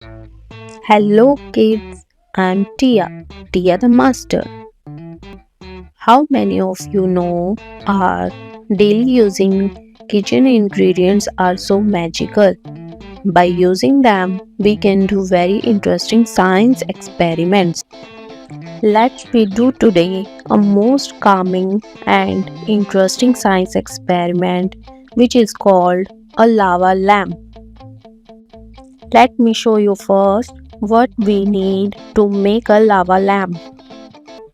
Hello kids, I'm Tia the master. How many of you know our daily using kitchen ingredients are so magical? By using them, we can do very interesting science experiments. Let's we do today a most calming and interesting science experiment which is called a lava lamp. Let me show you first what we need to make a lava lamp.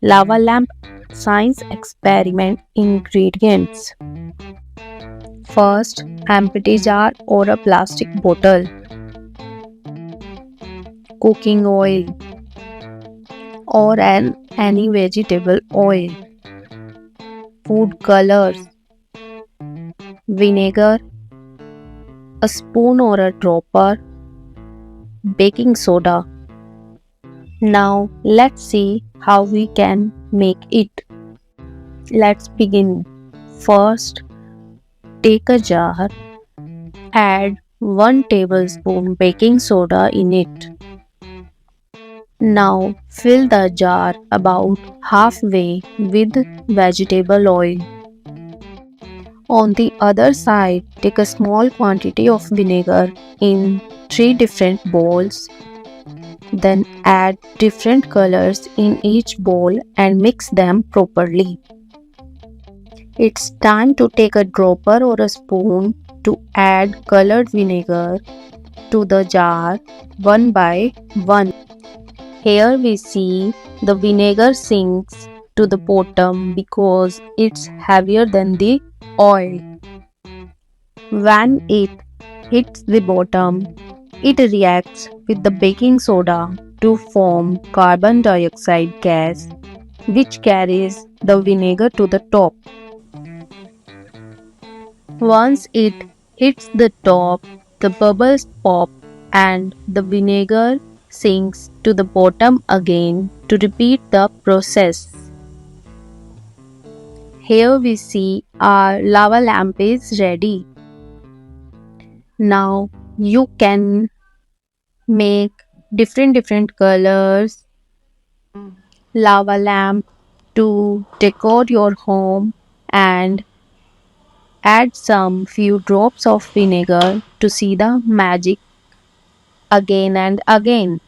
Lava lamp science experiment ingredients. First, empty jar or a plastic bottle, cooking oil or any vegetable oil, food colors, vinegar, a spoon or a dropper, baking soda. Now let's see how we can make it. Let's begin. First, take a jar, add 1 tablespoon baking soda in it. Now fill the jar about halfway with vegetable oil. On the other side, take a small quantity of vinegar in 3 different bowls. Then add different colors in each bowl and mix them properly. It's time to take a dropper or a spoon to add colored vinegar to the jar one by one. Here we see the vinegar sinks to the bottom because it's heavier than the oil. When it hits the bottom, it reacts with the baking soda to form carbon dioxide gas, which carries the vinegar to the top. Once it hits the top, the bubbles pop and the vinegar sinks to the bottom again to repeat the process. Here we see our lava lamp is ready. Now you can make different colors lava lamp to decor your home and add some few drops of vinegar to see the magic again and again.